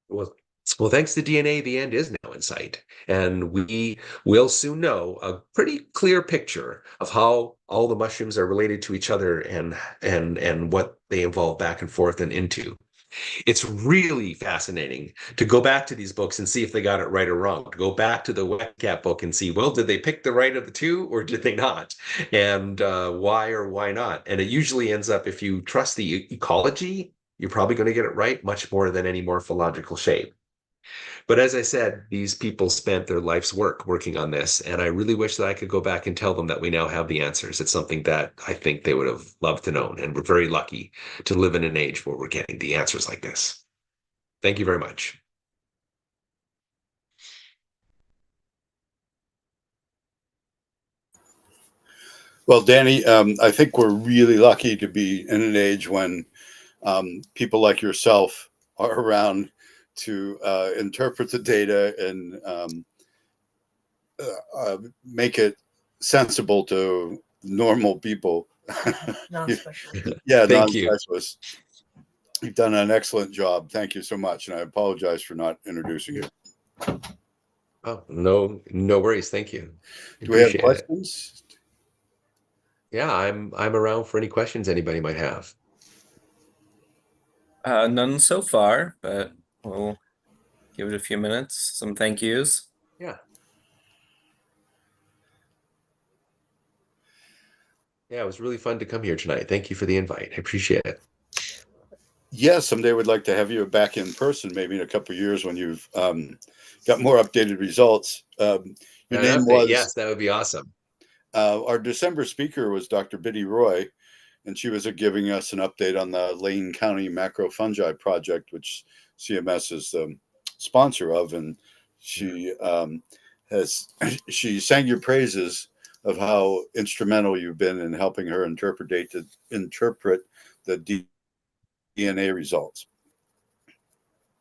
Well, well, thanks to DNA, the end is now in sight, and we will soon know a pretty clear picture of how all the mushrooms are related to each other and what they evolve back and forth and into. It's really fascinating to go back to these books and see if they got it right or wrong. To go back to the Wet Cat book and see, well, did they pick the right of the two or did they not? And why or why not? And it usually ends up, if you trust the ecology, you're probably going to get it right much more than any morphological shape. But as I said, these people spent their life's work working on this, and I really wish that I could go back and tell them that we now have the answers. It's something that I think they would have loved to know, and we're very lucky to live in an age where we're getting the answers like this. Thank you very much. Well, Danny, I think we're really lucky to be in an age when people like yourself are around to interpret the data and make it sensible to normal people. Yeah, Thank you. non-specialists. You've done an excellent job. Thank you so much. And I apologize for not introducing you. Oh, no, no worries. Thank you. Do we have Appreciate it. questions? Yeah, I'm around for any questions anybody might have. None so far, but we'll give it a few minutes. Some thank yous. Yeah. Yeah, it was really fun to come here tonight. Thank you for the invite. I appreciate it. Yes, someday we'd like to have you back in person, maybe in a couple of years when you've got more updated results. Your An name update, was yes, that would be awesome. our December speaker was Dr. Biddy Roy, and she was giving us an update on the Lane County Macrofungi Project, which CMS is the sponsor of, and she has she sang your praises of how instrumental you've been in helping her interpret the DNA results.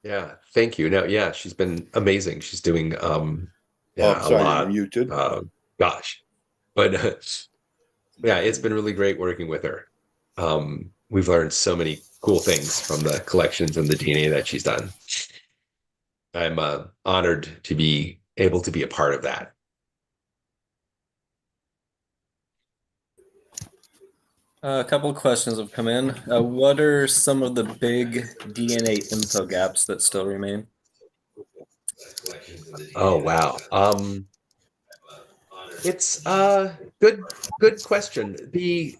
Yeah, thank you. No, yeah, she's been amazing. She's doing Oh, I'm yeah, a sorry, you're lot. muted. Gosh. But yeah, it's been really great working with her. We've learned so many cool things from the collections and the DNA that she's done. I'm honored to be able to be a part of that. A couple of questions have come in. What are some of the big DNA info gaps that still remain? Oh wow. It's good question. The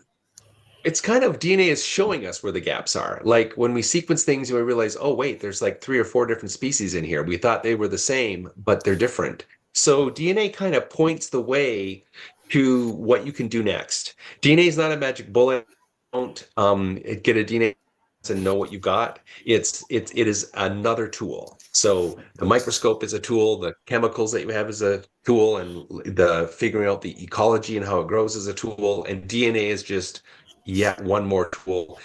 It's kind of DNA is showing us where the gaps are. Like when we sequence things, we realize, oh, wait, there's like 3 or 4 different species in here. We thought they were the same, but they're different. So DNA kind of points the way to what you can do next. DNA is not a magic bullet. Don't get a DNA and know what you got. It is another tool. So the microscope is a tool, the chemicals that you have is a tool, and the figuring out the ecology and how it grows is a tool, and DNA is just yet one more tool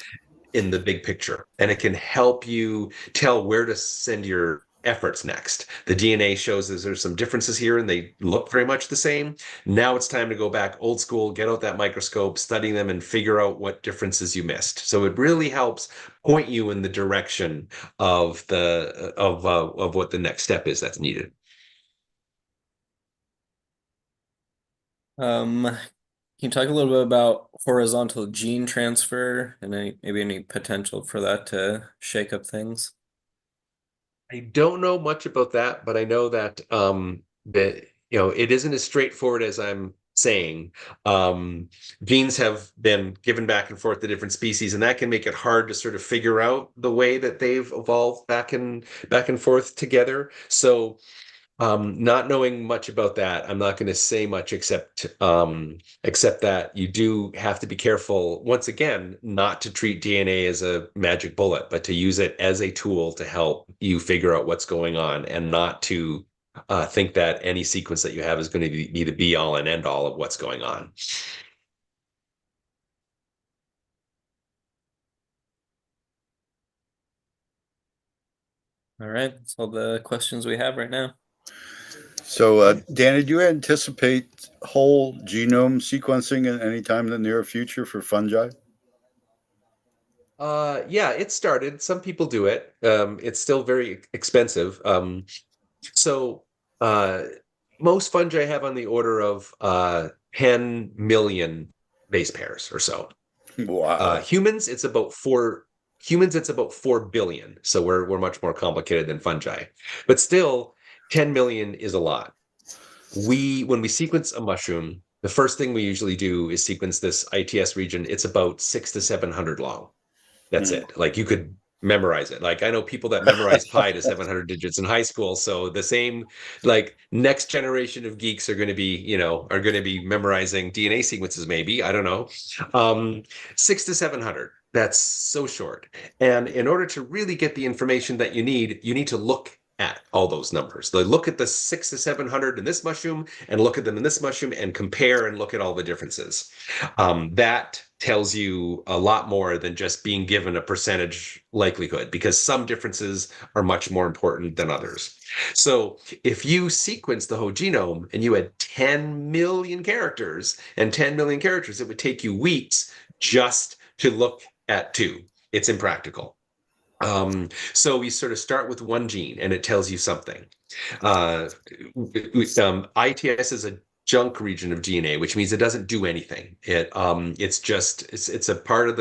in the big picture. And it can help you tell where to send your efforts next. The DNA shows that there's some differences here and they look very much the same. Now it's time to go back old school, get out that microscope, study them, and figure out what differences you missed. So it really helps point you in the direction of of what the next step is that's needed. Can you talk a little bit about horizontal gene transfer and maybe any potential for that to shake up things? I don't know much about that, but I know that that it isn't as straightforward as I'm saying. Um, Genes have been given back and forth to different species, and that can make it hard to sort of figure out the way that they've evolved back and forth together. So not knowing much about that, I'm not going to say much except that you do have to be careful, once again, not to treat DNA as a magic bullet, but to use it as a tool to help you figure out what's going on, and not to think that any sequence that you have is going to be the be all and end all of what's going on. All right, that's all the questions we have right now. So, Danny, do you anticipate whole genome sequencing at any time in the near future for fungi? Yeah, it started. Some people do it. It's still very expensive. So uh, most fungi have on the order of 10 million base pairs or so. Wow. Humans, it's about 4 billion. So we're much more complicated than fungi. But still, 10 million is a lot. When we sequence a mushroom, the first thing we usually do is sequence this ITS region. It's about 6 to 700 long. That's Hmm. it. Like you could memorize it. Like I know people that memorize pi to 700 digits in high school. So the same, like next generation of geeks are going to be, are going to be memorizing DNA sequences, maybe. I don't know. Um, 6 to 700. That's so short. And in order to really get the information that you need to look at all those numbers. Like look at the 6 to 700 in this mushroom and look at them in this mushroom and compare and look at all the differences. That tells you a lot more than just being given a percentage likelihood because some differences are much more important than others. So if you sequence the whole genome and you had 10 million characters and 10 million characters, it would take you weeks just to look at two. It's impractical. So we sort of start with one gene and it tells you something. Uh, ITS is a junk region of DNA, which means it doesn't do anything. It's a part of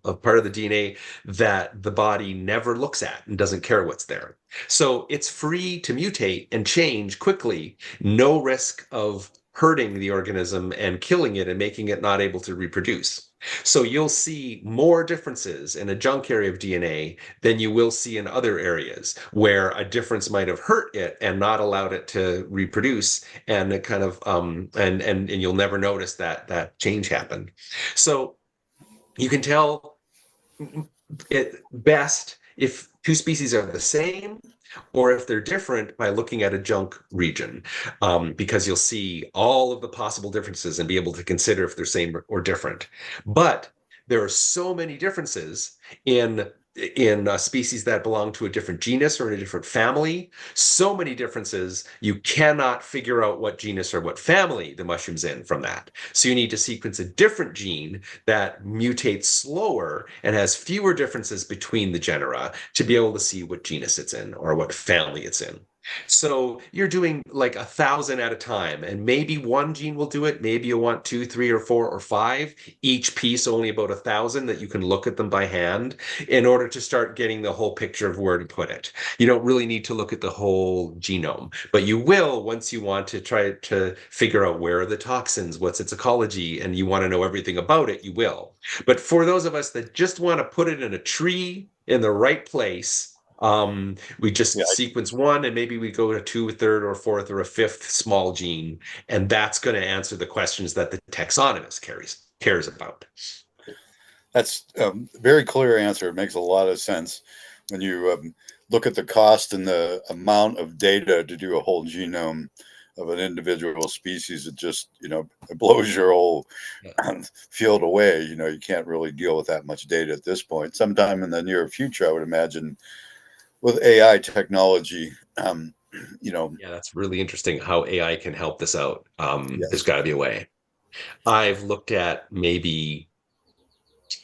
of part of the DNA that the body never looks at and doesn't care what's there. So it's free to mutate and change quickly, no risk of hurting the organism and killing it and making it not able to reproduce. So you'll see more differences in a junk area of DNA than you will see in other areas where a difference might have hurt it and not allowed it to reproduce, and it kind of and you'll never notice that change happened. So you can tell it best if two species are the same or if they're different by looking at a junk region, because you'll see all of the possible differences and be able to consider if they're same or different. But there are so many differences in species that belong to a different genus or in a different family. So many differences, you cannot figure out what genus or what family the mushroom's in from that. So you need to sequence a different gene that mutates slower and has fewer differences between the genera to be able to see what genus it's in or what family it's in. So you're doing like 1,000 at a time, and maybe one gene will do it. Maybe you want two, three, or four, or five. Each piece only about 1,000 that you can look at them by hand in order to start getting the whole picture of where to put it. You don't really need to look at the whole genome, but you will once you want to try to figure out where are the toxins, what's its ecology, and you want to know everything about it, you will. But for those of us that just want to put it in a tree in the right place, we Yeah, just sequence one and maybe we go to two, a third or fourth or a fifth small gene, and that's going to answer the questions that the taxonomist cares about. that's a very clear answer. It makes a lot of sense when you look at the cost and the amount of data to do a whole genome of an individual species. It just, it blows your whole Yeah. field away. You can't really deal with that much data at this point. Sometime in the near future, I would imagine with AI technology, Yeah, that's really interesting how AI can help this out. There's yes. got to be a way. I've looked at maybe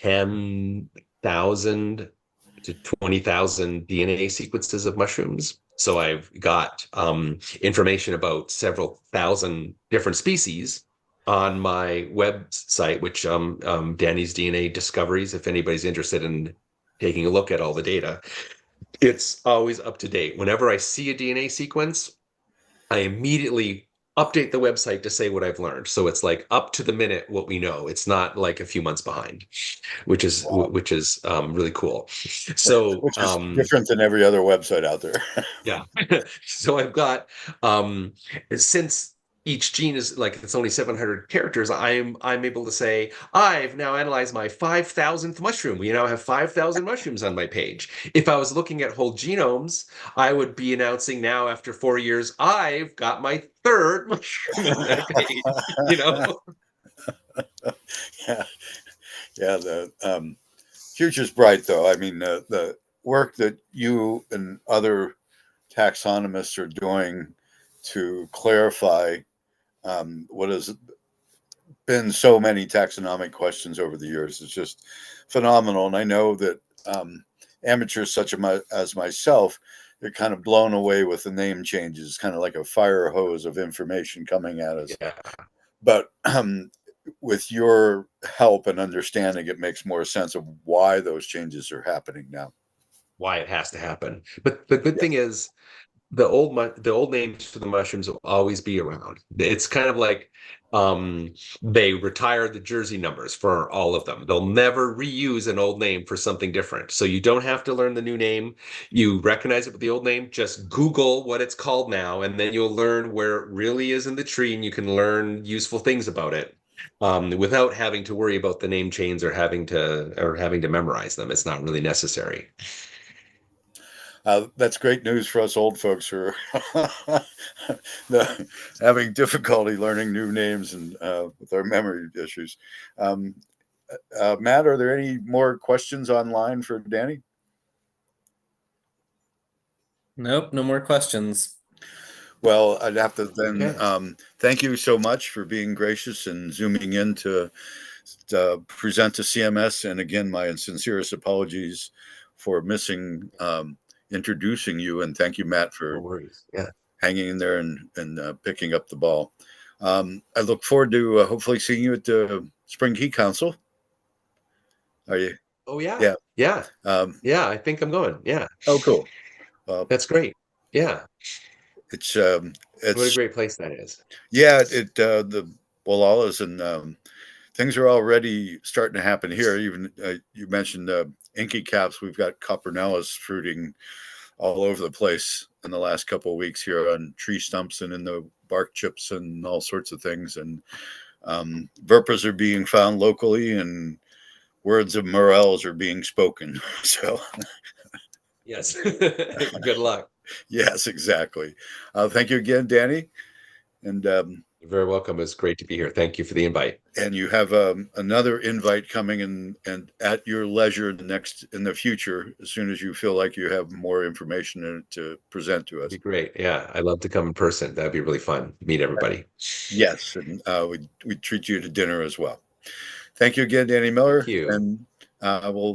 10,000 to 20,000 DNA sequences of mushrooms. So I've got information about several thousand different species on my website, which Danny's DNA Discoveries, if anybody's interested in taking a look at all the data. It's always up to date. Whenever I see a DNA sequence, I immediately update the website to say what I've learned. So it's like up to the minute what we know. It's not like a few months behind, Wow. which is really cool. So Which is different than every other website out there. yeah, so I've got since each gene is like it's only 700 characters, I'm able to say I've now analyzed my 5,000th mushroom. We now have 5,000 mushrooms on my page. If I was looking at whole genomes, I would be announcing now after 4 years, I've got my third mushroom on that page. You know? Yeah, yeah. The future's bright, though. I mean, the work that you and other taxonomists are doing to clarify what has been so many taxonomic questions over the years. It's just phenomenal. And I know that amateurs such as myself, they're kind of blown away with the name changes. It's kind of like a fire hose of information coming at us. Yeah. But with your help and understanding, it makes more sense of why those changes are happening now. Why it has to happen. But the good Yeah. thing is the old names for the mushrooms will always be around. It's kind of like they retired the jersey numbers for all of them. They'll never reuse an old name for something different. So you don't have to learn the new name. You recognize it with the old name. Just Google what it's called now, and then you'll learn where it really is in the tree, and you can learn useful things about it without having to worry about the name chains or having to memorize them. It's not really necessary. That's great news for us old folks who are having difficulty learning new names and with our memory issues. Um, Matt, are there any more questions online for Danny? Nope, no more questions. Well, I'd have to then Okay. thank you so much for being gracious and zooming in to present to CMS. And again, my sincerest apologies for missing introducing you. And thank you, Matt, No for worries. Yeah. hanging in there and picking up the ball. I look forward to hopefully seeing you at the Spring Key Council. Are you? Oh yeah. Yeah. Yeah. Um, Yeah. I think I'm going. Yeah. oh, cool. Well, That's great. Yeah. it's What a it's great place that is. yeah. The Wallalas and things are already starting to happen here. Even you mentioned inky caps. We've got copernellas fruiting all over the place in the last couple of weeks here on tree stumps and in the bark chips and all sorts of things. And verpers are being found locally, and words of morels are being spoken. So, Yes. Good luck. yes, exactly. Thank you again, Danny. And You're very welcome. It's great to be here. Thank you for the invite. you have another invite coming in, and at your leisure in the future, as soon as you feel like you have more information to present to That'd be us. great. Yeah. I'd love to come in person. That'd be really fun. Meet everybody. Yes, and we treat you to dinner as well. Thank you again, Danny Thank Miller, you. and we'll